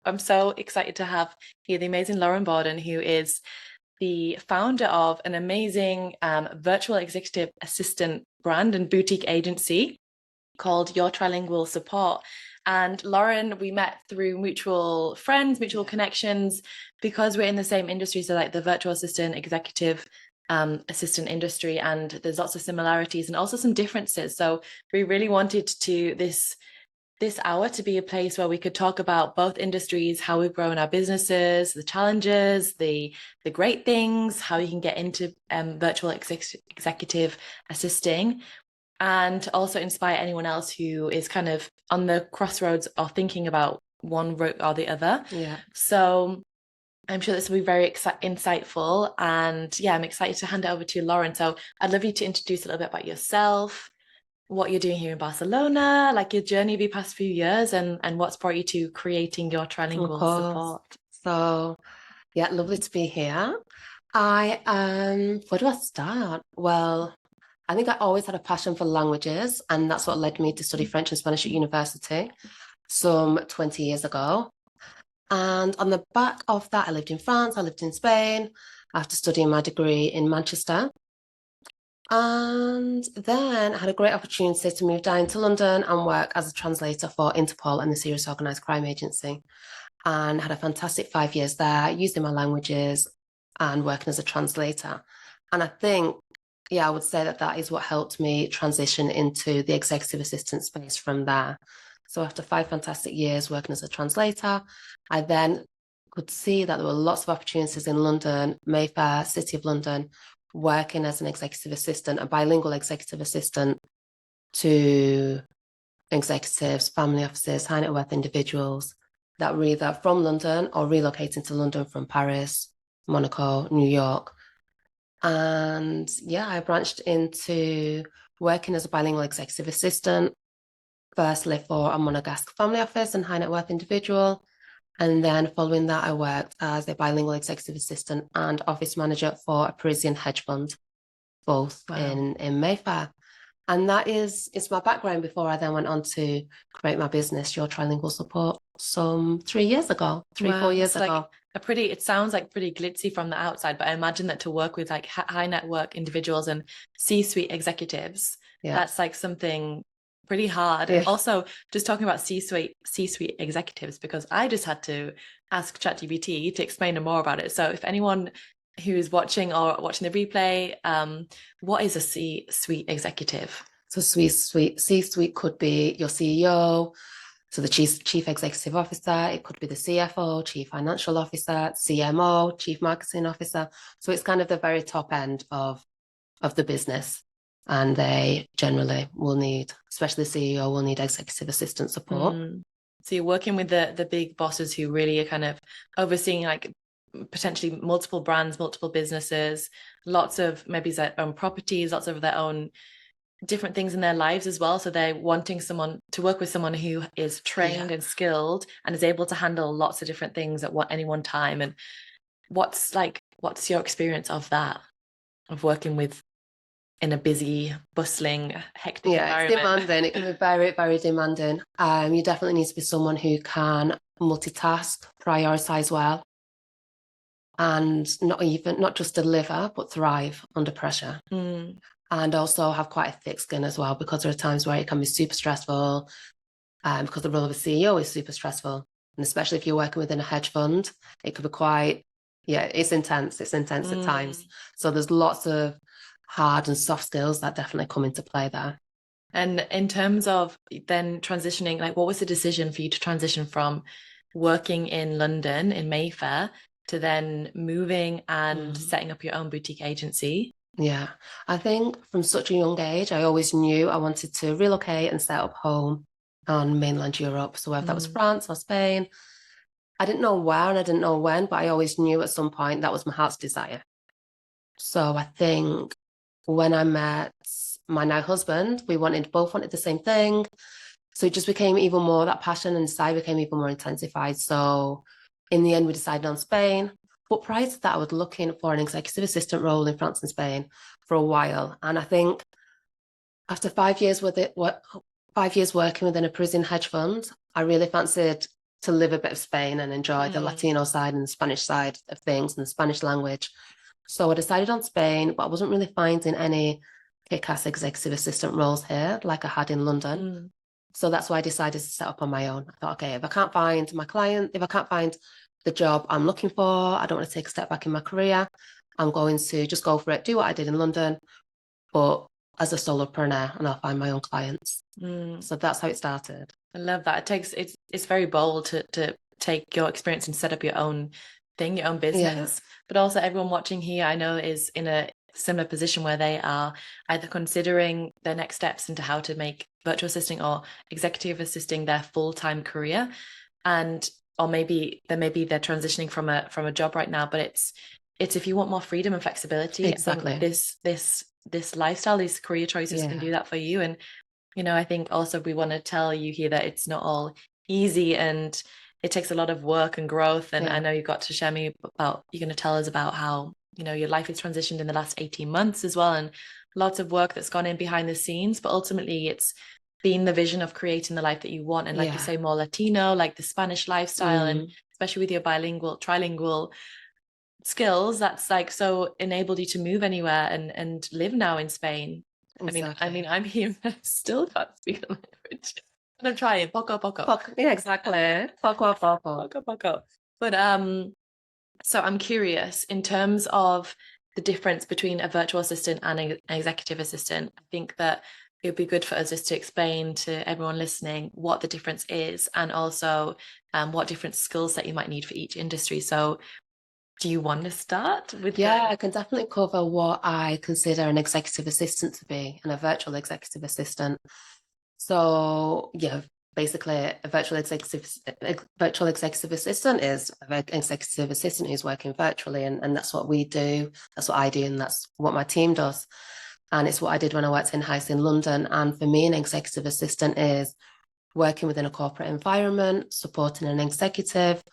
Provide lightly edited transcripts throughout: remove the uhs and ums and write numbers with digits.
I'm so excited to have here the amazing Lauren Bordon, who is the founder of an amazing virtual executive assistant brand and boutique agency called Your Trilingual Support. And Lauren, we met through mutual friends, mutual connections, because we're in the same industry. So like the virtual assistant, executive assistant industry, and there's lots of similarities and also some differences. So we really wanted to this hour to be a place where we could talk about both industries, how we've grown our businesses, the challenges, the great things, how you can get into virtual executive assisting, and also inspire anyone else who is kind of on the crossroads or thinking about one route or the other. Yeah. So I'm sure this will be very insightful. And yeah, I'm excited to hand it over to Lauren. So I'd love you to introduce a little bit about yourself, what you're doing here in Barcelona, like your journey of the past few years, and what's brought you to creating Your Trilingual Support. So yeah, lovely to be here. Where do I start? Well, I think I always had a passion for languages, and that's what led me to study French and Spanish at university some 20 years ago. And on the back of that, I lived in France, I lived in Spain after studying my degree in Manchester. And then I had a great opportunity to move down to London and work as a translator for Interpol and the Serious Organised Crime Agency. And had a fantastic 5 years there, using my languages and working as a translator. And I think, I would say that is what helped me transition into the executive assistant space from there. So after 5 fantastic years working as a translator, I then could see that there were lots of opportunities in London, Mayfair, City of London, working as an executive assistant, a bilingual executive assistant to executives, family offices, high net worth individuals that were either from London or relocating to London from Paris, Monaco, New York. And I branched into working as a bilingual executive assistant, firstly for a Monegasque family office and high net worth individual. And then following that, I worked as a bilingual executive assistant and office manager for a Parisian hedge fund, both in Mayfair. And that is my background before I then went on to create my business, Your Trilingual Support, some 3 years ago, 4 years ago. It sounds like pretty glitzy from the outside, but I imagine that to work with like high net worth individuals and C-suite executives, that's like something pretty hard. And also just talking about C-suite executives, because I just had to ask ChatGPT to explain more about it. So if anyone who's watching the replay, what is a C-suite executive? So C-suite could be your CEO, so the chief executive officer. It could be the CFO, chief financial officer, CMO, chief marketing officer. So it's kind of the very top end of the business. And they generally will need, especially the CEO, will need executive assistant support. So you're working with the big bosses who really are kind of overseeing like potentially multiple brands, multiple businesses, lots of maybe their own properties, lots of their own different things in their lives as well. So they're wanting someone to work with someone who is trained and skilled and is able to handle lots of different things at any one time. And what's your experience of that, of working with in a busy, bustling, hectic environment? It's demanding. It can be very, very demanding. You definitely need to be someone who can multitask, prioritize well, and not just deliver, but thrive under pressure. And also have quite a thick skin as well, because there are times where it can be super stressful, because the role of a CEO is super stressful. And especially if you're working within a hedge fund, it could be quite, it's intense. It's intense at times. So there's lots of hard and soft skills that definitely come into play there. And in terms of then transitioning, like what was the decision for you to transition from working in London, in Mayfair, to then moving and setting up your own boutique agency? Yeah, I think from such a young age, I always knew I wanted to relocate and set up home on mainland Europe. So whether that was France or Spain, I didn't know where and I didn't know when, but I always knew at some point that was my heart's desire. So I think when I met my now husband, we both wanted the same thing. So it just became even more, that passion and desire became even more intensified. So in the end, we decided on Spain. But prior to that, I was looking for an executive assistant role in France and Spain for a while. And I think after 5 years working within a Parisian hedge fund, I really fancied to live a bit of Spain and enjoy the Latino side and the Spanish side of things and the Spanish language. So I decided on Spain, but I wasn't really finding any kick-ass executive assistant roles here like I had in London. So that's why I decided to set up on my own. I thought, okay, if I can't find my client, if I can't find the job I'm looking for, I don't want to take a step back in my career. I'm going to just go for it, do what I did in London, but as a solopreneur, and I'll find my own clients. So that's how it started. I love that. It's very bold to take your experience and set up your own thing, your own business. But also everyone watching here, I know, is in a similar position where they are either considering their next steps into how to make virtual assisting or executive assisting their full-time career, or maybe they're transitioning from a job right now, but it's if you want more freedom and flexibility, exactly. I think this lifestyle, these career choices can do that for you. And I think also we want to tell you here that it's not all easy and it takes a lot of work and growth. And I know you're going to tell us about how your life has transitioned in the last 18 months as well, and lots of work that's gone in behind the scenes, but ultimately it's been the vision of creating the life that you want. And like you say, more Latino, like the Spanish lifestyle, and especially with your trilingual skills, that's like so enabled you to move anywhere and live now in Spain. Exactly. I mean, I'm here, I still can't speak the language. And I'm trying, poco. Yeah, exactly. Poco. But so I'm curious, in terms of the difference between a virtual assistant and an executive assistant, I think that it would be good for us just to explain to everyone listening what the difference is, and also what different skill set you might need for each industry. So do you want to start with I can definitely cover what I consider an executive assistant to be and a virtual executive assistant. So basically a virtual executive assistant is an executive assistant who's working virtually, and that's what we do, that's what I do, and that's what my team does. And it's what I did when I worked in-house in London. And for me, an executive assistant is working within a corporate environment, supporting an executive,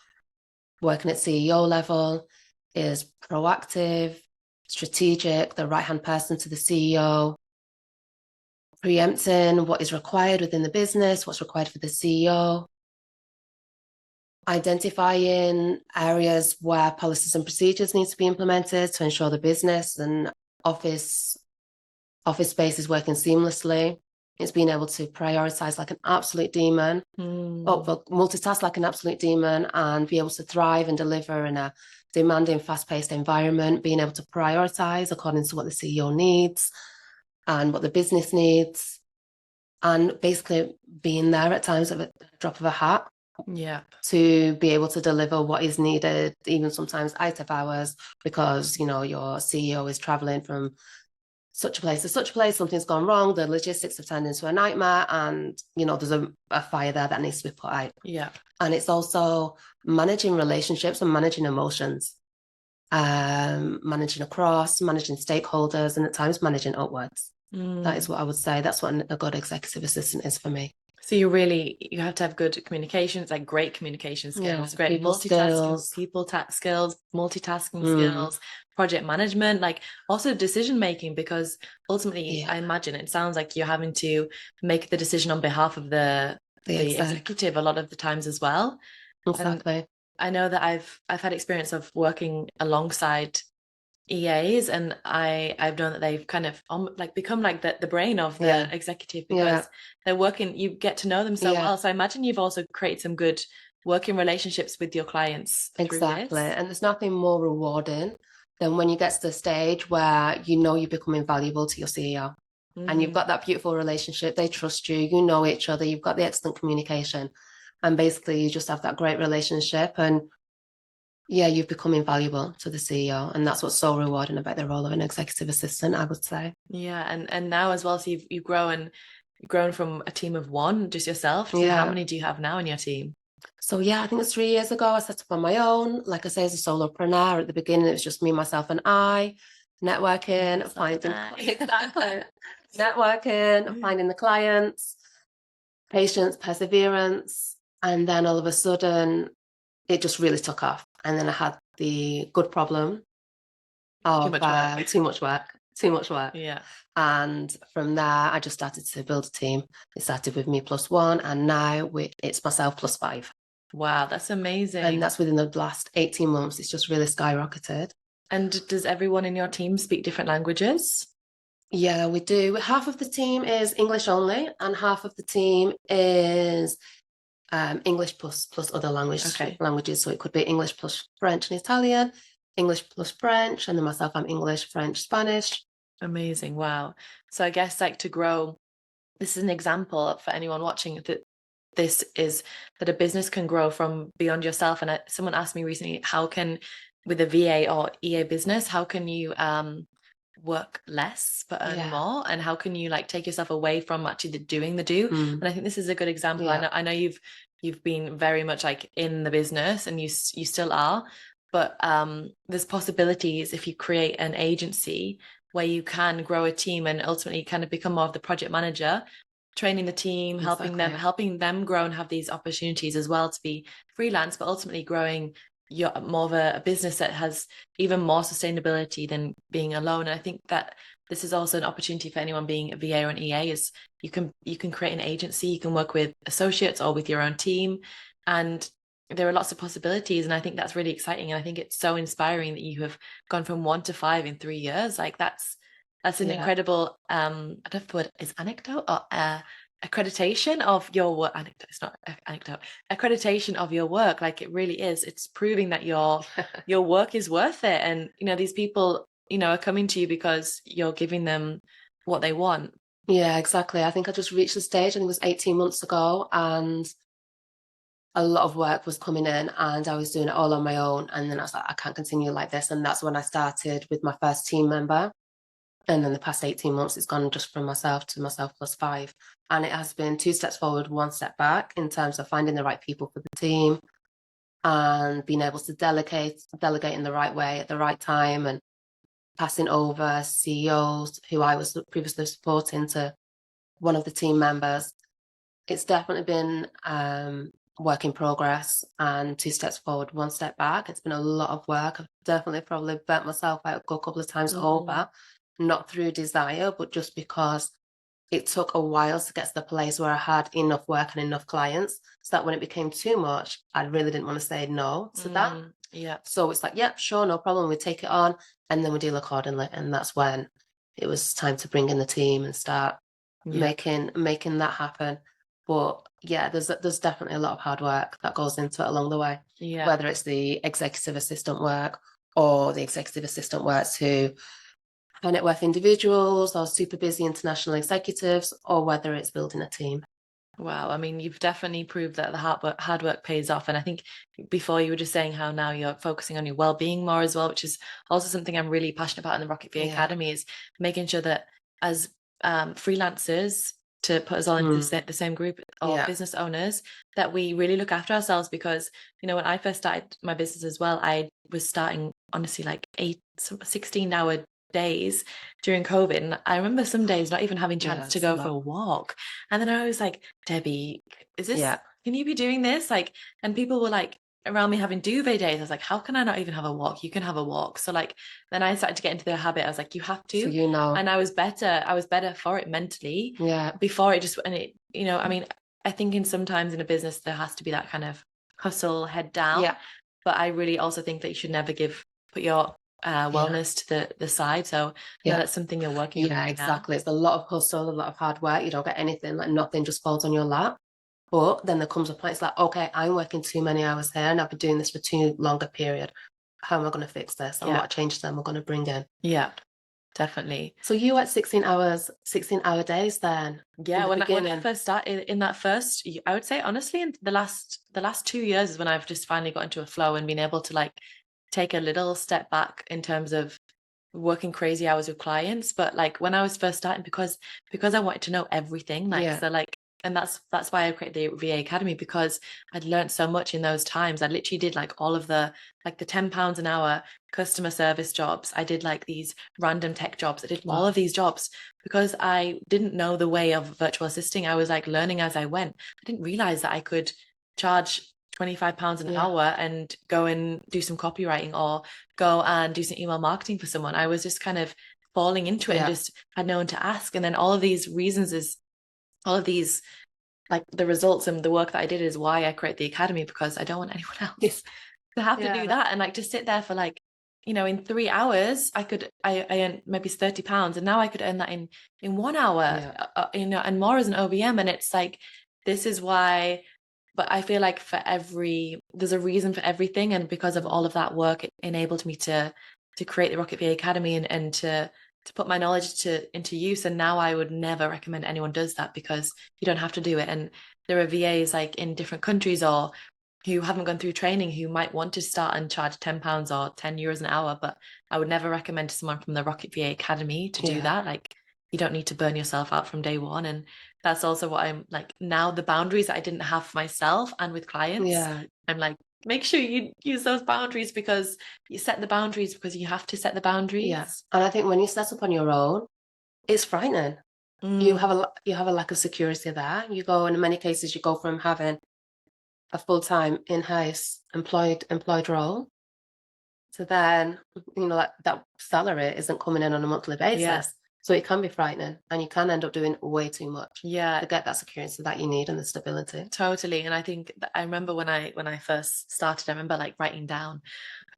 working at CEO level, is proactive, strategic, the right-hand person to the CEO, preempting what is required within the business, what's required for the CEO, identifying areas where policies and procedures need to be implemented to ensure the business and office space is working seamlessly. It's being able to prioritize like an absolute demon, multitask like an absolute demon, and be able to thrive and deliver in a demanding, fast-paced environment, being able to prioritize according to what the CEO needs and what the business needs, and basically being there at times at a drop of a hat to be able to deliver what is needed, even sometimes out of hours, because your CEO is traveling from such a place to such a place, something's gone wrong, the logistics have turned into a nightmare, and there's a fire there that needs to be put out. And it's also managing relationships and managing emotions, managing across, managing stakeholders, and at times managing upwards. That is what I would say. That's what a good executive assistant is for me. So you have to have good communications, like great communication skills, great multitasking skills, project management, like also decision making, because ultimately I imagine it sounds like you're having to make the decision on behalf of the executive a lot of the times as well. Exactly. And I know that I've had experience of working alongside EAs, and I've known that they've kind of become like the brain of the executive, because they're working, you get to know them so well. So I imagine you've also created some good working relationships with your clients. Exactly. And there's nothing more rewarding than when you get to the stage where you're becoming valuable to your CEO and you've got that beautiful relationship, they trust you, you know each other, you've got the excellent communication, and basically you just have that great relationship, and you've become invaluable to the CEO, and that's what's so rewarding about the role of an executive assistant, I would say. And now as well, so you've grown from a team of one, just yourself, to how many do you have now in your team? So I think it's 3 years ago I set up on my own. Like I say, as a solopreneur, at the beginning it was just me, myself, and I, networking, finding the clients, patience, perseverance, and then all of a sudden it just really took off. And then I had the good problem of too much work. And from there, I just started to build a team. It started with me +1, and now it's myself +5. Wow, that's And amazing. that's within the last 18 months. It's just really skyrocketed. And does everyone in your team speak different languages? Yeah, we do. Half of the team is English only, and half of the team is English plus other Okay. languages. So it could be English plus French and Italian, English plus French, and then myself, I'm English, French, Spanish. Amazing. Wow. So I guess like to grow, this is an example for anyone watching that this is that a business can grow from beyond yourself. And someone asked me recently, how can, with a VA or EA business, how can you work less but earn Yeah. more? And how can you like take yourself away from actually doing the do? Mm. And I think this is a good example. Yeah. I know you've been very much like in the business and you still are, but there's possibilities if you create an agency where you can grow a team and ultimately kind of become more of the project manager, training the team, Exactly. helping them grow and have these opportunities as well to be freelance, but ultimately growing your more of a business that has even more sustainability than being alone. And I think that this is also an opportunity for anyone being a VA or an EA is you can create an agency, you can work with associates or with your own team, and there are lots of possibilities. And I think that's really exciting. And I think it's so inspiring that you have gone from 1 to 5 in 3 years. Like that's an Yeah. incredible I don't know if the word is anecdote or accreditation of your work. Anecdote, it's not anecdote. Accreditation of your work. Like it really is. It's proving that your work is worth it. And these people, are coming to you because you're giving them what they want. Yeah, exactly. I think I just reached the stage, and it was 18 months ago, and a lot of work was coming in, and I was doing it all on my own. And then I was like, I can't continue like this. And that's when I started with my first team member. And then the past 18 months, it's gone just from myself to myself plus five. And it has been 2 steps forward, 1 step back in terms of finding the right people for the team and being able to delegate in the right way at the right time, and passing over CEOs who I was previously supporting to one of the team members. It's definitely been work in progress and 2 steps forward, 1 step back. It's been a lot of work. I've definitely probably burnt myself out a couple of times over, not through desire, but just because it took a while to get to the place where I had enough work and enough clients, so that when it became too much, I really didn't want to say no to that. Yeah. So it's like, yeah, sure, no problem. We take it on, and then we deal accordingly. And that's when it was time to bring in the team and start Yeah. making that happen. But yeah, there's definitely a lot of hard work that goes into it along the way. Yeah. Whether it's the executive assistant work or the executive assistant works who high net worth individuals or super busy international executives, or whether it's building a team. Wow. I mean, you've definitely proved that the hard work pays off. And I think before you were just saying how now you're focusing on your well-being more as well, which is also something I'm really passionate about in the Rocket VA Yeah. Academy, is making sure that as freelancers, to put us all into the same group, or Yeah. business owners, that we really look after ourselves. Because, when I first started my business as well, I was starting honestly like 16-hour days during COVID. And I remember some days not even having chance to It's a go for a lot. walk. And then I was like, Debbie, Yeah. can you be doing this? Like, and people were like around me having duvet days. I was like, how can I not even have a walk? You can have a walk. So like, then I started to get into the habit. I was like, you have So to. And I was better for it mentally Yeah. before it just, and it, I mean, I think sometimes in a business, there has to be that kind of hustle head down. Yeah. But I really also think that you should never put your Yeah. wellness to the side. So Yeah. that's something you're working on Yeah, right now. exactly. It's a lot of hustle, a lot of hard work. You don't get anything, like nothing just falls on your lap. But then there comes a point, it's like, okay, I'm working too many hours here and I've been doing this for too long a period. How am I going to fix this? And Yeah. what changes am I going to bring in? Yeah, definitely. So you worked 16 hours, 16-hour days then Yeah, in the when I beginning. first started in that first, I would say honestly, in the last 2 years is when I've just finally got into a flow and been able to like take a little step back in terms of working crazy hours with clients. But like when I was first starting, because I wanted to know everything, like Yeah. so like, and that's why I created the VA Academy, because I'd learned so much in those times. I literally did like all of the £10 an hour customer service jobs. I did like these random tech jobs. I did all Wow. of these jobs because I didn't know the way of virtual assisting. I was like learning as I went. I didn't realize that I could charge £25 an Yeah. hour and go and do some copywriting or go and do some email marketing for someone. I was just kind of falling into it and Yeah. just had no one to ask. And then all of these like the results and the work that I did is why I create the academy, because I don't want anyone else to have to do that and like to sit there for like, in 3 hours I earn maybe £30, and now I could earn that in 1 hour, and more as an OBM. And it's like, this is why. But I feel like there's a reason for everything, and because of all of that work, it enabled me to create the Rocket VA Academy, and to put my knowledge into use. And now I would never recommend anyone does that, because you don't have to do it. And there are VAs like in different countries or who haven't gone through training who might want to start and charge £10 or €10 an hour. But I would never recommend to someone from the Rocket VA Academy to do that. Like, you don't need to burn yourself out from day one. And that's also what I'm like now, the boundaries that I didn't have for myself and with clients. I'm like, make sure you use those boundaries, because you set the boundaries because you have to set the boundaries. Yes. And I think when you set up on your own, it's frightening. You have a lack of security there. You go, and in many cases, you go from having a full-time in-house employed role to then, that salary isn't coming in on a monthly basis. Yes. So it can be frightening, and you can end up doing way too much to get that security that you need and the stability. Totally. And I think I remember when I first started, I remember like writing down,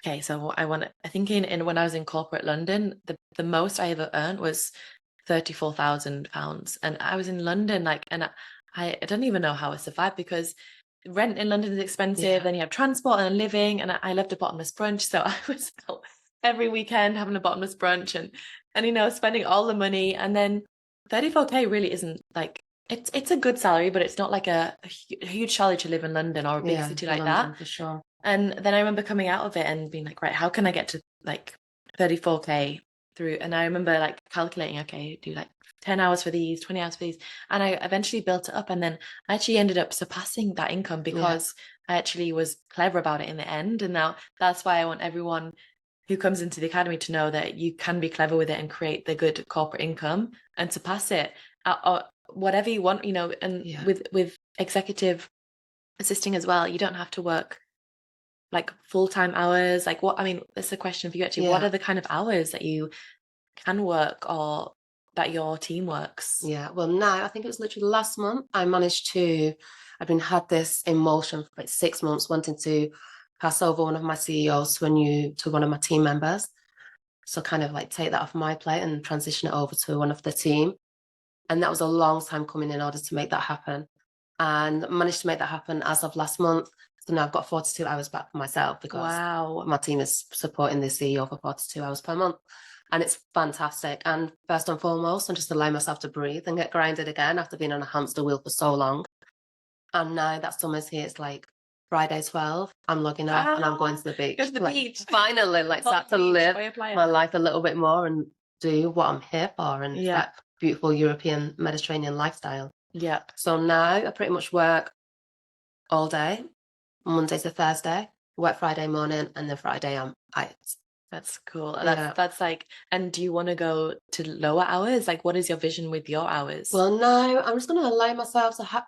okay, so I think when I was in corporate London, the most I ever earned was £34,000. And I was in London, like, and I don't even know how I survived, because rent in London is expensive. Then you have transport and living, and I lived a bottomless brunch. So I was out every weekend having a bottomless brunch and spending all the money. And then 34K really isn't like, it's a good salary, but it's not like a huge salary to live in London or a big city like London, that. For sure. And then I remember coming out of it and being like, right, how can I get to like 34K through? And I remember like calculating, okay, do like 10 hours for these, 20 hours for these. And I eventually built it up. And then I actually ended up surpassing that income, because I actually was clever about it in the end. And now that's why I want everyone who comes into the academy to know that you can be clever with it and create the good corporate income and surpass it, or whatever you want, and with executive assisting as well, you don't have to work like full-time hours. Like, that's a question for you actually. What are the kind of hours that you can work or that your team works? Well, now I think it was literally last month I've been had this in motion for like 6 months, wanting to pass over one of my CEOs to one of my team members. So kind of like take that off my plate and transition it over to one of the team. And that was a long time coming in order to make that happen. And managed to make that happen as of last month. So now I've got 42 hours back for myself, because my team is supporting the CEO for 42 hours per month. And it's fantastic. And first and foremost, I'm just allowing myself to breathe and get grounded again after being on a hamster wheel for so long. And now that summer's here, it's like Friday 12, I'm logging off and I'm going to the beach. Go to the beach. Finally, start to live my life a little bit more and do what I'm here for. And that beautiful European Mediterranean lifestyle. Yeah. So now I pretty much work all day, Monday to Thursday, work Friday morning, and then Friday I'm out. That's cool. That's like, and do you want to go to lower hours? Like, what is your vision with your hours? Well, no, I'm just going to allow myself to have.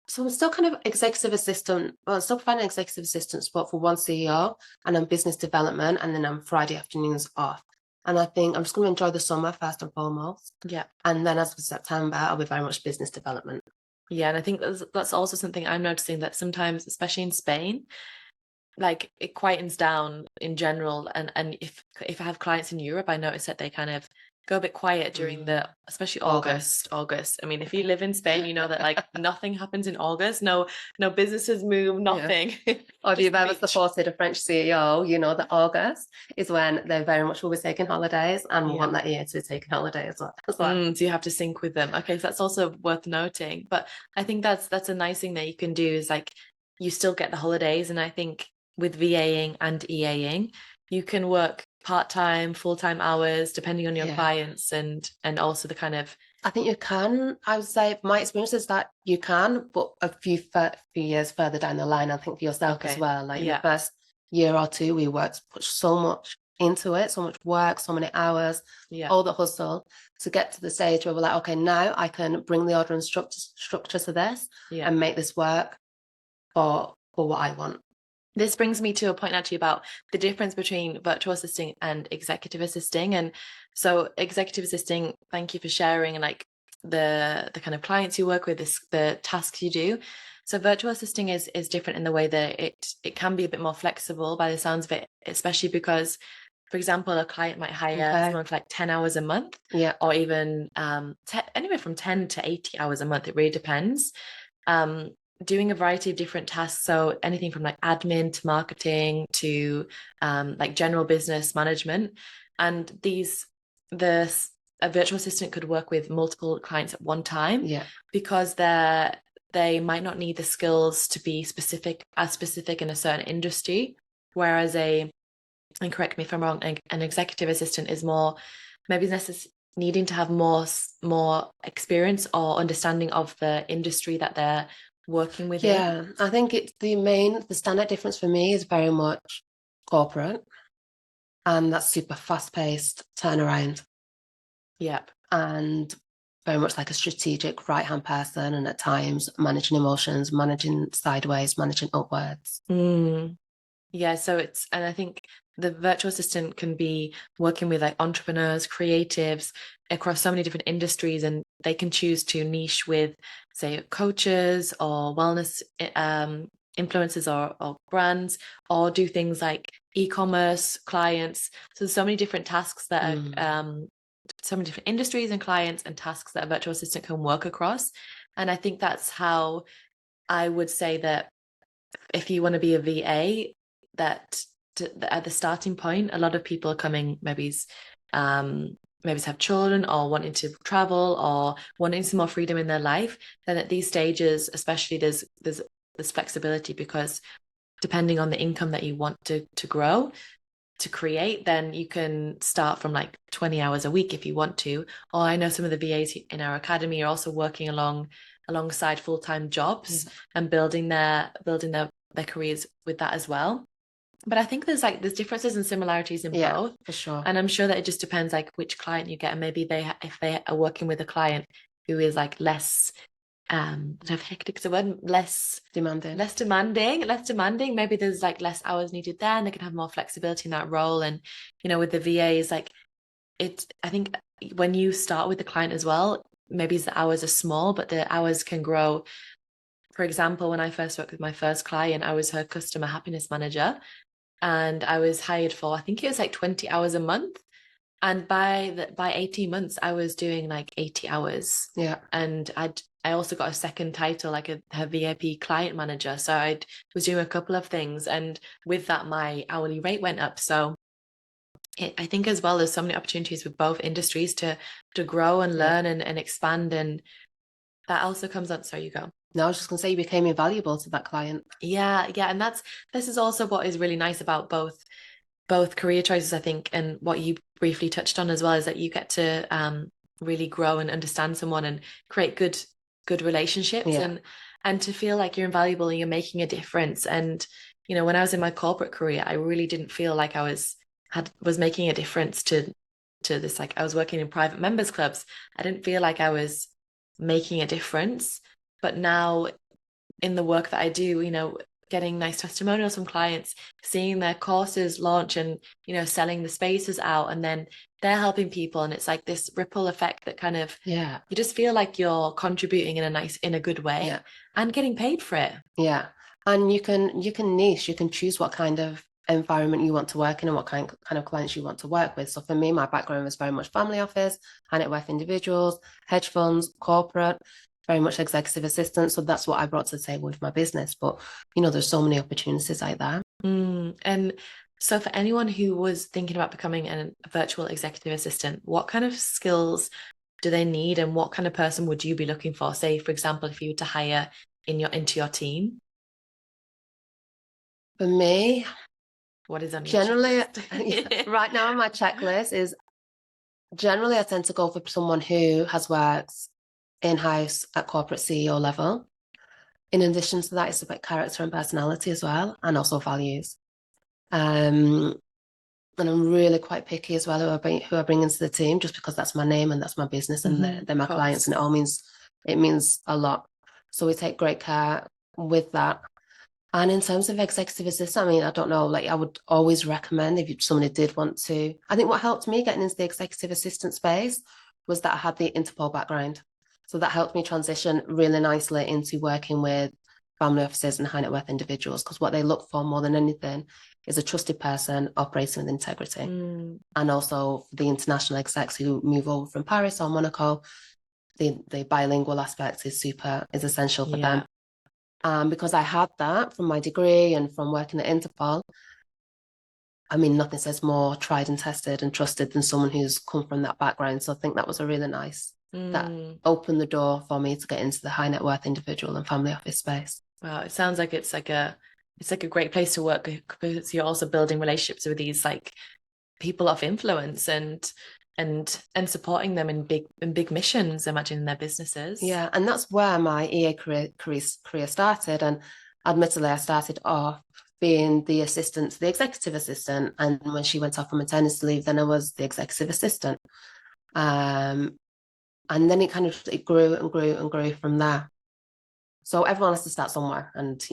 So I'm still kind of executive assistant. Well, I'm still providing executive assistant support for one CEO, and I'm business development, and then I'm Friday afternoons off. And I think I'm just going to enjoy the summer first and foremost. Yeah. And then as for September, I'll be very much business development. Yeah, and I think that's also something I'm noticing, that sometimes, especially in Spain, like it quietens down in general. And if I have clients in Europe, I notice that they kind of go a bit quiet during especially August. I mean, if you live in Spain, you know that like nothing happens in August. No businesses move, nothing. Or if you've ever supported a French CEO, you know that August is when they very much will be taking holidays, and we want that year to be taking holiday as well. So you have to sync with them. Okay, so that's also worth noting. But I think that's a nice thing that you can do, is like you still get the holidays. And I think with VAing and EAing, you can work part-time, full-time hours depending on your clients, and also the kind of, I think you can. I would say my experience is that you can, but a few years further down the line, I think for yourself as well. Like in the first year or two, we put so much into it, so much work, so many hours, all the hustle, to get to the stage where we're like, okay, now I can bring the order and structure to this and make this work for what I want. This brings me to a point actually about the difference between virtual assisting and executive assisting. And so executive assisting, thank you for sharing. And like, the kind of clients you work with, the tasks you do. So virtual assisting is different in the way that it can be a bit more flexible by the sounds of it, especially because, for example, a client might hire someone for like 10 hours a month, or even anywhere from 10 to 80 hours a month. It really depends. Doing a variety of different tasks. So anything from like admin to marketing to like general business management. And a virtual assistant could work with multiple clients at one time, because they might not need the skills to be specific in a certain industry. Whereas and correct me if I'm wrong, an executive assistant is more maybe needing to have more experience or understanding of the industry that they're working within. Yeah, I think it's the standard difference for me is very much corporate, and that's super fast-paced turnaround. Yep. And very much like a strategic right-hand person, and at times managing emotions, managing sideways, managing upwards. Yeah, and I think the virtual assistant can be working with like entrepreneurs, creatives across so many different industries, and they can choose to niche with, say, coaches or wellness influencers or brands, or do things like e-commerce clients. So there's so many different tasks that are so many different industries and clients and tasks that a virtual assistant can work across. And I think that's how I would say that if you want to be a VA, that at the starting point, a lot of people are coming maybe have children or wanting to travel or wanting some more freedom in their life. Then at these stages, especially, there's flexibility, because depending on the income that you want to grow, to create, then you can start from like 20 hours a week if you want to. Or I know some of the VAs in our academy are also working alongside full-time jobs and building their careers with that as well. But I think there's differences and similarities in both, for sure. And I'm sure that it just depends like which client you get, and maybe if they are working with a client who is like less hectic is the word, less demanding. Maybe there's like less hours needed there, and they can have more flexibility in that role. And with the VAs, like I think when you start with the client as well, maybe the hours are small, but the hours can grow. For example, when I first worked with my first client, I was her customer happiness manager, and I was hired for, I think it was like 20 hours a month. And by 18 months, I was doing like 80 hours. Yeah. And I also got a second title, like her VIP client manager. So I was doing a couple of things. And with that, my hourly rate went up. So I think as well, there's so many opportunities with both industries to grow and learn and expand. And that also comes on. Sorry, you go. No, I was just going to say you became invaluable to that client. Yeah. And this is also what is really nice about both career choices, I think, and what you briefly touched on as well, is that you get to really grow and understand someone and create good relationships, and to feel like you're invaluable and you're making a difference. And when I was in my corporate career, I really didn't feel like I was making a difference to this. Like, I was working in private members clubs, I didn't feel like I was making a difference. But now in the work that I do, getting nice testimonials from clients, seeing their courses launch and, selling the spaces out, and then they're helping people. And it's like this ripple effect that kind of, you just feel like you're contributing in a good way, and getting paid for it. Yeah. And you can niche, you can choose what kind of environment you want to work in and what kind of clients you want to work with. So for me, my background was very much family office, high net worth individuals, hedge funds, corporate, very much executive assistant. So that's what I brought to the table with my business. But, there's so many opportunities like that. And so for anyone who was thinking about becoming a virtual executive assistant, what kind of skills do they need, and what kind of person would you be looking for? Say, for example, if you were to hire into your team. For me, what is on your generally right now on my checklist is generally I tend to go for someone who has worked in-house at corporate CEO level. In addition to that, it's about character and personality as well, and also values. And I'm really quite picky as well who I bring into the team, just because that's my name and that's my business, and they're my clients, and it means a lot. So we take great care with that. And in terms of executive assistant, I mean, I don't know, like I would always recommend if somebody did want to. I think what helped me getting into the executive assistant space was that I had the Interpol background. So that helped me transition really nicely into working with family offices and high net worth individuals, because what they look for more than anything is a trusted person operating with integrity. And also the international execs who move over from Paris or Monaco, the bilingual aspect is essential for them. Because I had that from my degree and from working at Interpol, I mean, nothing says more tried and tested and trusted than someone who's come from that background. So I think that was a really nice, that opened the door for me to get into the high net worth individual and family office space. Wow, it sounds like it's like a great place to work, because you're also building relationships with these like people of influence and supporting them in big missions, imagine, in their businesses. Yeah, and that's where my EA career started. And admittedly, I started off being the executive assistant. And when she went off on maternity leave, then I was the executive assistant. And then it grew and grew and grew from there. So everyone has to start somewhere, and this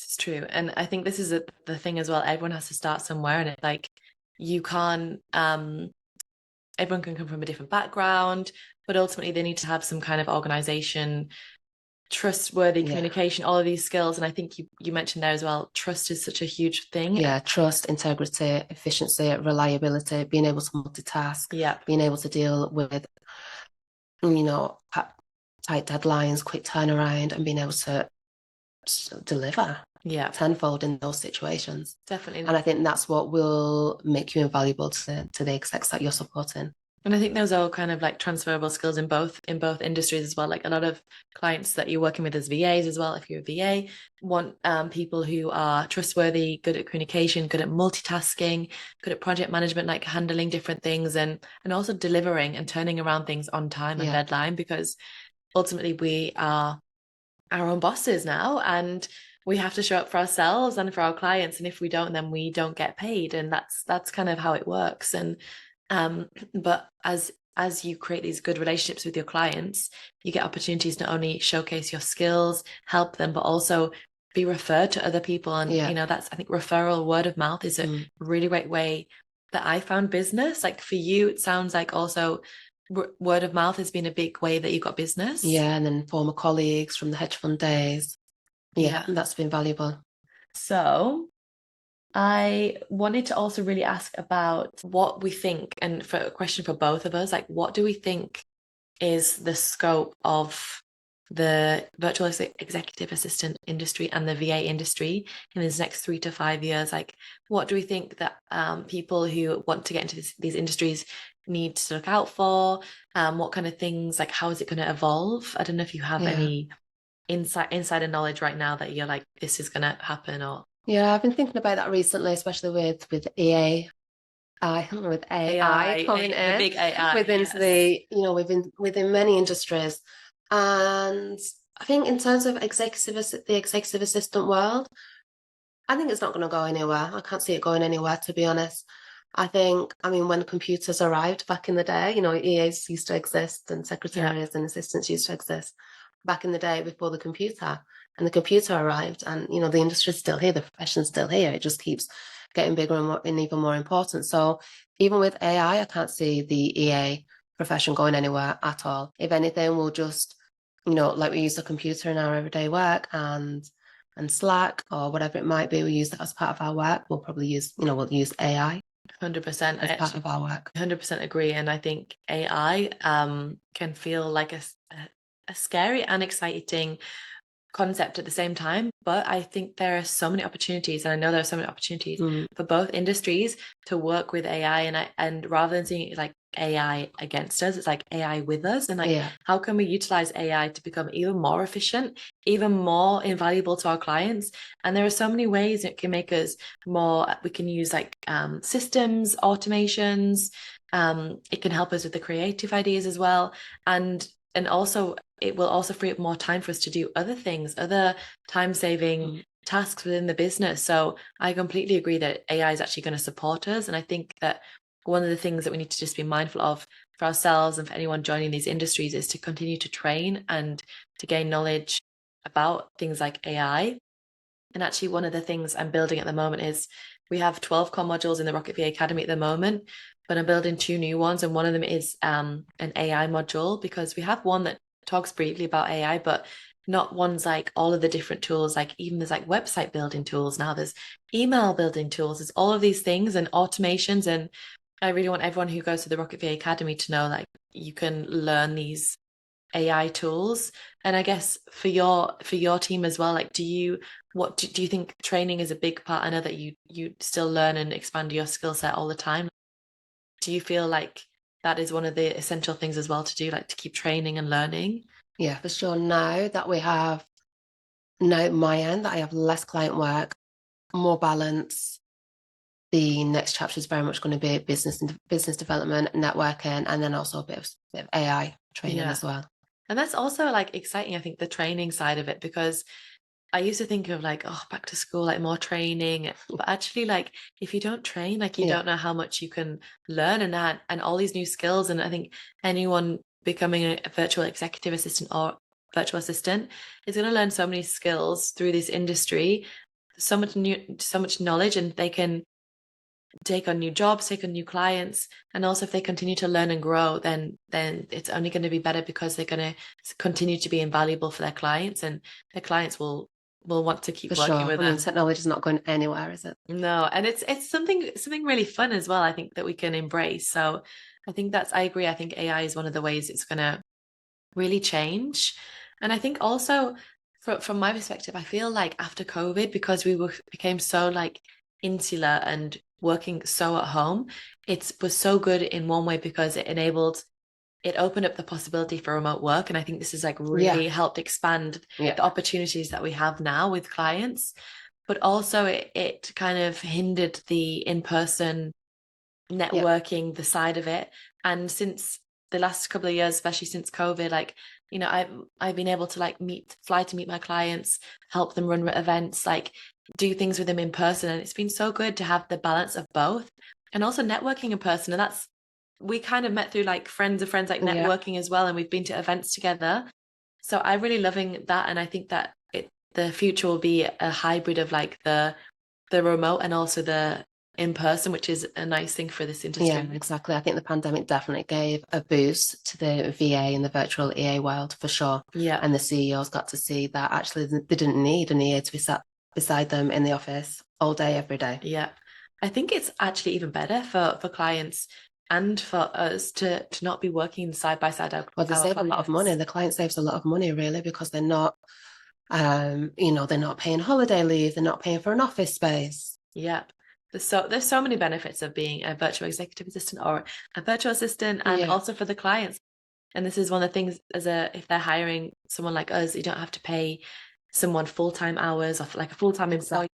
is true. And I think this is the thing as well. Everyone has to start somewhere, and it like you can't. Everyone can come from a different background, but ultimately they need to have some kind of organization, trustworthy communication, all of these skills. And I think you mentioned there as well, trust is such a huge thing. Yeah, trust, integrity, efficiency, reliability, being able to multitask, being able to deal with, tight deadlines, quick turnaround, and being able to deliver tenfold in those situations. Definitely. And I think that's what will make you invaluable to the execs that you're supporting. And I think those are all kind of like transferable skills in both industries as well. Like a lot of clients that you're working with as VAs as well, if you're a VA, want people who are trustworthy, good at communication, good at multitasking, good at project management, like handling different things and also delivering and turning around things on time and deadline, because ultimately we are our own bosses now, and we have to show up for ourselves and for our clients. And if we don't, then we don't get paid. And that's kind of how it works. And but as you create these good relationships with your clients, you get opportunities to not only showcase your skills, help them, but also be referred to other people. And that's, I think, referral, word of mouth is a really great way that I found business. Like for you, it sounds like also word of mouth has been a big way that you got business. Yeah, and then former colleagues from the hedge fund days. Yeah, that's been valuable. So I wanted to also really ask about what we think, and for a question for both of us, like what do we think is the scope of the virtual executive assistant industry and the VA industry in these next 3 to 5 years? Like, what do we think that people who want to get into these industries need to look out for? What kind of things, like how is it going to evolve? I don't know if you have any insider knowledge right now that you're like, this is going to happen. Or I've been thinking about that recently, especially with AI. With AI coming in, the big AI within within many industries. And I think in terms of the executive assistant world, I think it's not going to go anywhere. I can't see it going anywhere, to be honest. I mean, when computers arrived back in the day, EAs used to exist and secretaries and assistants used to exist back in the day before the computer. And the computer arrived, and the industry's still here, the profession's still here. It just keeps getting bigger and even more important. So even with AI, I can't see the EA profession going anywhere at all. If anything, we'll just, like we use the computer in our everyday work and Slack or whatever it might be, we use that as part of our work. We'll probably use, we'll use AI 100% as part of our work. 100% agree. And I think AI can feel like a scary and exciting concept at the same time, but I think there are so many opportunities, and I know there are so many opportunities for both industries to work with AI, and rather than seeing it like AI against us, it's like AI with us, and like how can we utilize AI to become even more efficient, even more invaluable to our clients? And there are so many ways it can make us more. We can use like systems, automations. It can help us with the creative ideas as well, and also it will also free up more time for us to do other things, other time-saving tasks within the business. So I completely agree that AI is actually going to support us. And I think that one of the things that we need to just be mindful of for ourselves and for anyone joining these industries is to continue to train and to gain knowledge about things like AI. And actually, one of the things I'm building at the moment is we have 12 core modules in the Rocket VA Academy at the moment, but I'm building 2 new ones, and one of them is an AI module, because we have one that talks briefly about AI, but not one's like all of the different tools. Like even there's like website building tools now, there's email building tools, there's all of these things and automations. And I really want everyone who goes to the Rocket VA Academy to know like you can learn these AI tools. And I guess for your team as well, like do you think training is a big part? I know that you still learn and expand your skill set all the time. Do you feel like that is one of the essential things as well to do, like to keep training and learning? Yeah, for sure. Now that we have, now my end, that I have less client work, more balance, the next chapter is very much going to be business development, networking, and then also a bit of AI training as well. And that's also like exciting, I think, the training side of it, because I used to think of like, oh, back to school, like more training. But actually, like if you don't train, like you don't know how much you can learn and add, and all these new skills. And I think anyone becoming a virtual executive assistant or virtual assistant is going to learn so many skills through this industry, so much knowledge, and they can take on new jobs, take on new clients. And also if they continue to learn and grow, then it's only going to be better, because they're going to continue to be invaluable for their clients, and their clients will want to keep working with them. I mean, technology is not going anywhere, is it? No, and it's something really fun as well, I think, that we can embrace. So I think I agree. I think AI is one of the ways it's going to really change. And I think also from my perspective, I feel like after COVID, because we became so like insular and working so at home, it was so good in one way, because it opened up the possibility for remote work. And I think this has like really helped expand the opportunities that we have now with clients. But also it kind of hindered the in-person networking, the side of it. And since the last couple of years, especially since COVID, like, you know, I've been able to like fly to meet my clients, help them run events, like do things with them in person. And it's been so good to have the balance of both, and also networking in person. And we kind of met through like friends of friends, like networking as well. And we've been to events together. So I'm really loving that. And I think that the future will be a hybrid of like the remote and also the in person, which is a nice thing for this industry. Yeah, exactly. I think the pandemic definitely gave a boost to the VA and the virtual EA world for sure. Yeah. And the CEOs got to see that actually they didn't need an EA to be sat beside them in the office all day, every day. Yeah. I think it's actually even better for clients and for us to not be working side by side. Well, they save a lot of money. The client saves a lot of money, really, because they're not, they're not paying holiday leave. They're not paying for an office space. Yeah. There's so many benefits of being a virtual executive assistant or a virtual assistant, and also for the clients. And this is one of the things, if they're hiring someone like us, you don't have to pay someone full-time hours or like a full-time employee.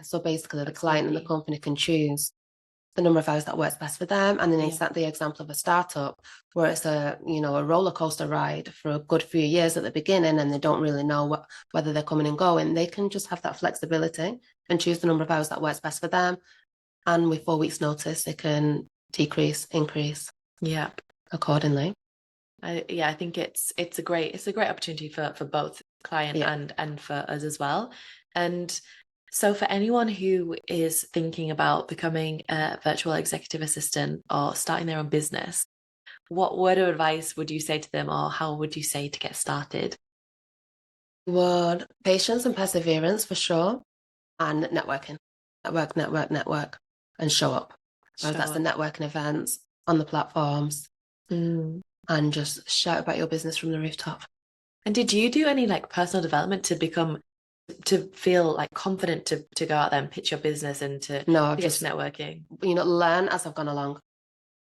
So basically the client and the company can choose the number of hours that works best for them. And then the example of a startup where it's a roller coaster ride for a good few years at the beginning, and they don't really know whether they're coming and going. They can just have that flexibility and choose the number of hours that works best for them. And with 4 weeks notice, they can decrease, increase accordingly. I think it's a great opportunity for both client and for us as well. And so for anyone who is thinking about becoming a virtual executive assistant or starting their own business, what word of advice would you say to them, or how would you say to get started? Well, patience and perseverance for sure, and networking. Network, and show up. So that's the networking events on the platforms, and just shout about your business from the rooftop. And did you do any like personal development to feel like confident to go out there and pitch your business and to just networking? Learn as I've gone along.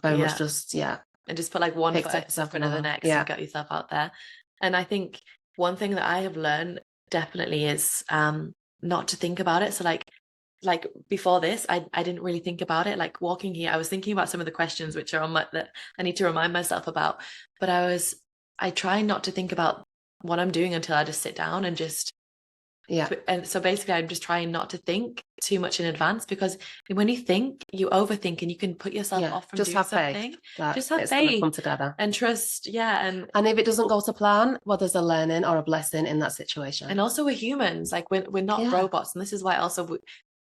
Very much just, and just put like one foot in front of the next and get yourself out there. And I think one thing that I have learned definitely is not to think about it. So like before this, I didn't really think about it. Like walking here, I was thinking about some of the questions which are that I need to remind myself about. But I try not to think about what I'm doing until I just sit down and just and so basically I'm just trying not to think too much in advance, because when you think, you overthink and you can put yourself off from doing something. Just have faith, come together and trust. And if it doesn't go to plan, well, there's a learning or a blessing in that situation. And also we're humans, like we're not robots, and this is why also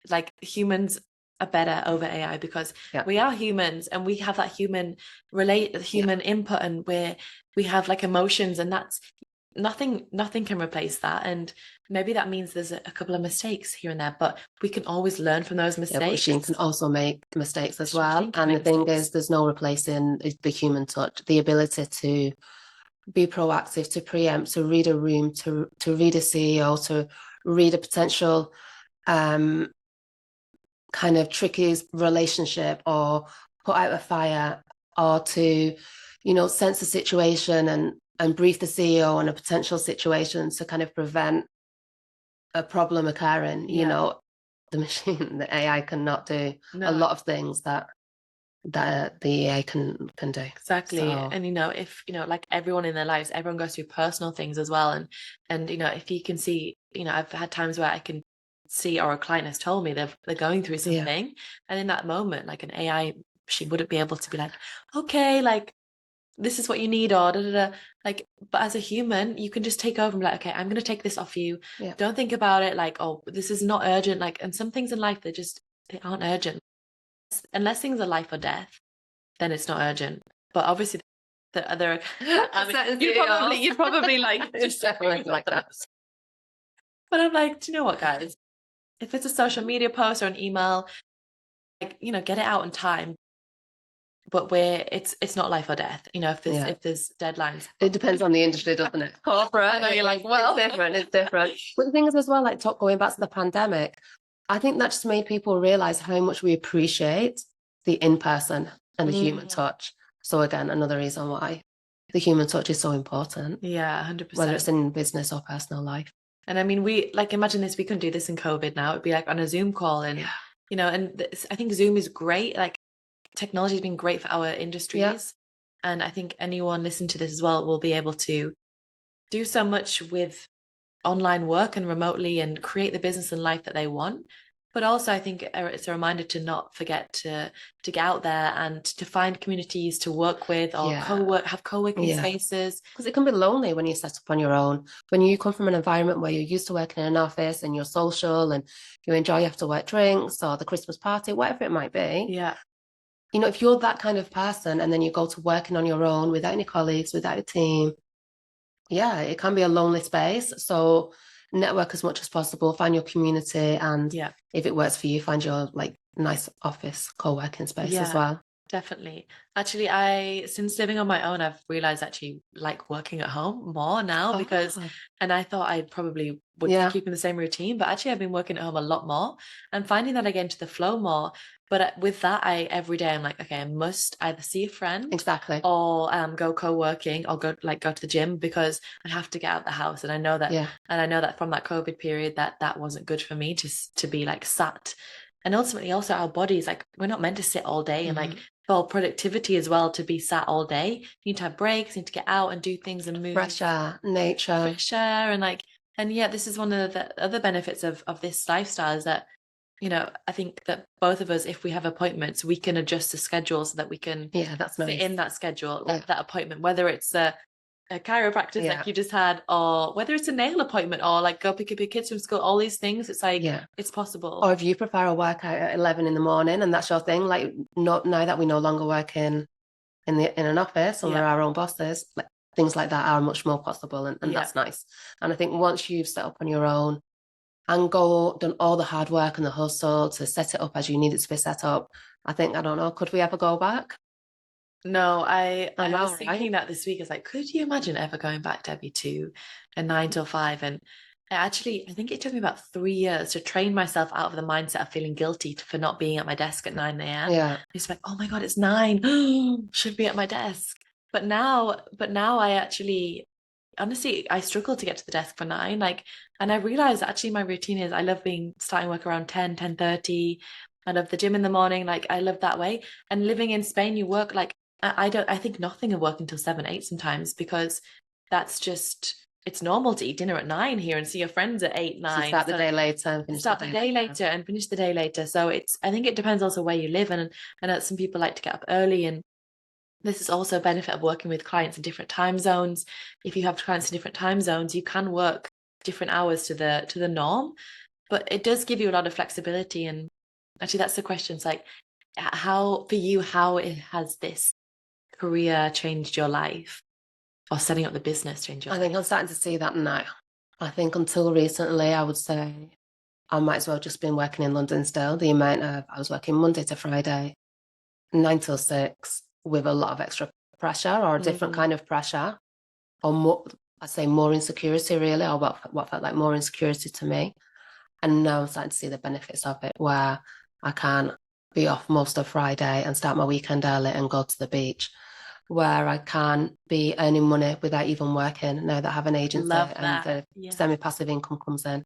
like humans are better over AI because we are humans and we have that human input, and we have like emotions, and that's nothing can replace that. And maybe that means there's a couple of mistakes here and there, but we can always learn from those mistakes. But machine can also make mistakes as well. And the thing is, there's no replacing the human touch, the ability to be proactive, to preempt, to read a room, to read a CEO, to read a potential kind of tricky relationship, or put out a fire, or to, sense the situation and brief the CEO on a potential situation to kind of prevent a problem occurring. The machine, the AI cannot do a lot of things that the AI can do. Exactly. So, and if like everyone in their lives, everyone goes through personal things as well, and if you can see, I've had times where I can see, or a client has told me they're going through something, and in that moment, like an AI, she wouldn't be able to be like, okay, like this is what you need, or da, da, da. Like, but as a human, you can just take over and be like, okay, I'm gonna take this off you. Don't think about it, like, oh, this is not urgent. Like, and some things in life, they aren't urgent. Unless things are life or death, then it's not urgent. But obviously the other you'd probably like it's definitely like that. But I'm like, do you know what, guys? If it's a social media post or an email, like, get it out in time. But it's not life or death, if there's deadlines. It depends on the industry, doesn't it? Corporate. And you're like, well, it's different. But the thing is as well, like going back to the pandemic, I think that just made people realize how much we appreciate the in-person and the human touch. So again, another reason why the human touch is so important. Yeah, 100%. Whether it's in business or personal life. And I mean, we like, imagine this, we couldn't do this in COVID now. It'd be like on a Zoom call, and I think Zoom is great. Like, technology has been great for our industries, and I think anyone listening to this as well will be able to do so much with online work and remotely, and create the business and life that they want. But also, I think it's a reminder to not forget to get out there and to find communities to work with, or have co-working spaces. Because it can be lonely when you set up on your own. When you come from an environment where you're used to working in an office and you're social and you enjoy after work drinks or the Christmas party, whatever it might be. Yeah. If you're that kind of person and then you go to working on your own without any colleagues, without a team, it can be a lonely space. So network as much as possible, find your community, and if it works for you, find your like nice office co-working space as well. Definitely. Actually, since living on my own, I've realized actually like working at home more now, because, and I thought I probably would keep in the same routine, but actually I've been working at home a lot more and finding that I get into the flow more. But with that, every day I'm like, okay, I must either see a friend, or go co-working, or go to the gym, because I have to get out of the house. And I know that, and I know that from that COVID period, that wasn't good for me to be like sat. And ultimately, also our bodies, like, we're not meant to sit all day, and like for productivity as well, to be sat all day, you need to have breaks, you need to get out and do things and move. Fresh air, nature. Fresh air, and this is one of the other benefits of this lifestyle, is that, I think that both of us, if we have appointments, we can adjust the schedule so that we can that's nice. fit in that schedule, that appointment, whether it's a chiropractor like you just had, or whether it's a nail appointment, or like go pick up your kids from school, all these things, it's like it's possible. Or if you prefer a workout at 11 in the morning and that's your thing, like now that we no longer work in an office and we're our own bosses, like, things like that are much more possible, and that's nice. And I think once you've set up on your own and done all the hard work and the hustle to set it up as you need it to be set up, I think, I don't know, could we ever go back? No, I was thinking that this week. Is like, could you imagine ever going back, Debbie, to a 9 till 5? And I think it took me about 3 years to train myself out of the mindset of feeling guilty for not being at my desk at 9 a.m. It's like, oh my God, it's 9. Should be at my desk. But now I actually, honestly, I struggle to get to the desk for 9. Like, and I realized actually my routine is, I love starting work around 10:30. I love the gym in the morning. Like, I love that way. And living in Spain, you work like, I think nothing of work until 7, 8 sometimes, because that's just, it's normal to eat dinner at 9 here and see your friends at 8, 9. So start the day later and finish the day later. So I think it depends also where you live. And I know some people like to get up early, and this is also a benefit of working with clients in different time zones. If you have clients in different time zones, you can work different hours to the norm. but it does give you a lot of flexibility. And actually, that's the question. It's like, how for you, how it has this career changed your life, or setting up the business changed your I life? think I'm starting to see that now. I think until recently, I would say I might as well just been working in London still. The amount of, I was working Monday to Friday, 9 till 6, with a lot of extra pressure, or a different kind of pressure, or more, I'd say more insecurity really, or what felt like more insecurity to me. And now I'm starting to see the benefits of it, where I can be off most of Friday and start my weekend early and go to the beach, where I can be earning money without even working now that I have an agency. Love And that. the Yeah. semi-passive income comes in.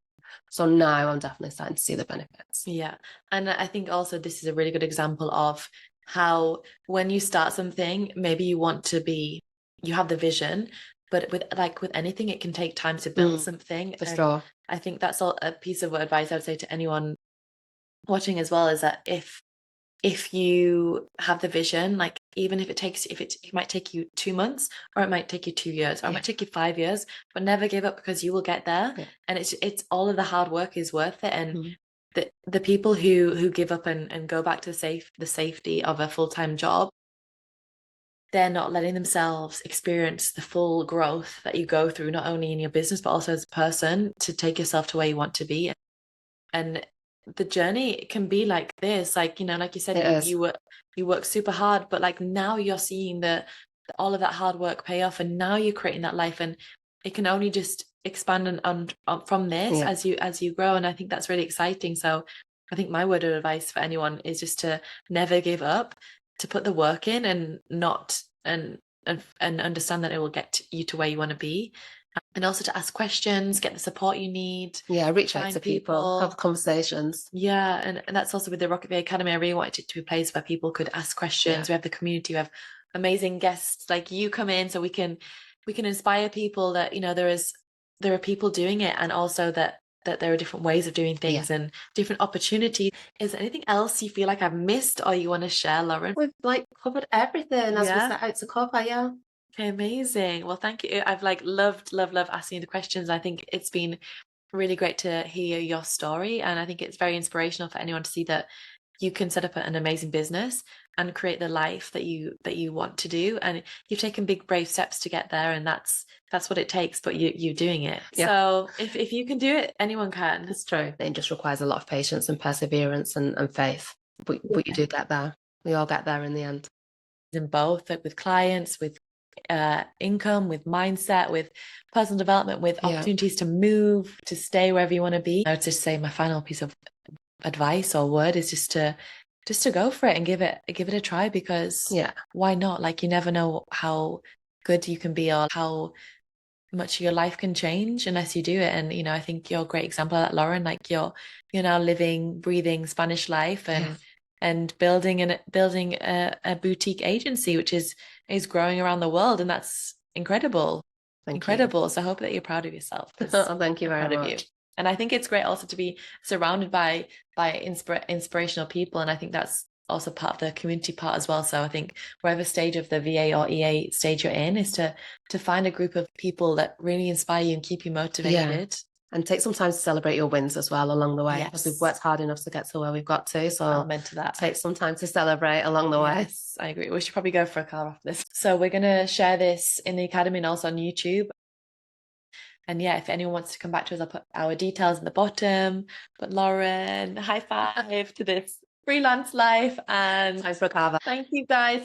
So now I'm definitely starting to see the benefits. Yeah. And I think also this is a really good example of how when you start something, maybe you want to be, you have the vision, but with anything, it can take time to build something. For And sure. I think that's all a piece of advice I would say to anyone watching as well, is that if you have the vision, like even if it might take you 2 months, or it might take you 2 years, or it might take you 5 years, but never give up, because you will get there. Yeah. And it's all of the hard work is worth it. And the people who give up and go back to the safety of a full-time job, they're not letting themselves experience the full growth that you go through, not only in your business but also as a person, to take yourself to where you want to be. And the journey can be like this, like, you know, like you said, you work super hard, but like now you're seeing all of that hard work pay off, and now you're creating that life, and it can only just expand and from this as you grow. And I think that's really exciting. So I think my word of advice for anyone is just to never give up, to put the work in, and not and understand that it will get you to where you want to be. And also to ask questions, get the support you need. Yeah, reach out find to people, have conversations. Yeah, and that's also with the Rocket V Academy. I really wanted it to be a place where people could ask questions. We have the community, we have amazing guests like you come in, so we can inspire people that, you know, there are people doing it, and also that there are different ways of doing things and different opportunities. Is there anything else you feel like I've missed or you want to share, Lauren? We've like covered everything as we set out to cover. Yeah. Okay, amazing. Well, thank you. I've like loved asking you the questions. I think it's been really great to hear your story, and I think it's very inspirational for anyone to see that you can set up an amazing business and create the life that you want to do. And you've taken big brave steps to get there, and that's what it takes, but you're doing it. So if you can do it, anyone can. It's true. It just requires a lot of patience and perseverance and faith, but you do get there. We all get there in the end. In both, like with clients, with income, with mindset, with personal development, with opportunities to move, to stay wherever you want to be. I would just say my final piece of advice or word is just to go for it and give it a try, because why not? Like, you never know how good you can be or how much your life can change unless you do it. And, you know, I think you're a great example of that, Lauren. Like, you're now living, breathing Spanish life, and building a boutique agency which is growing around the world, and that's incredible. Incredible. So I hope that you're proud of yourself. Thank you very much. And I think it's great also to be surrounded by inspirational people, and I think that's also part of the community part as well. So I think wherever stage of the VA or EA stage you're in, is to find a group of people that really inspire you and keep you motivated. And take some time to celebrate your wins as well along the way, because we've worked hard enough to get to where we've got to. So I'm into that. Take some time to celebrate along the way. Yes, I agree. We should probably go for a car after this. So we're going to share this in the Academy and also on YouTube. And if anyone wants to come back to us, I'll put our details at the bottom. But Lauren, high five to this freelance life, and time for a carver. Thank you guys.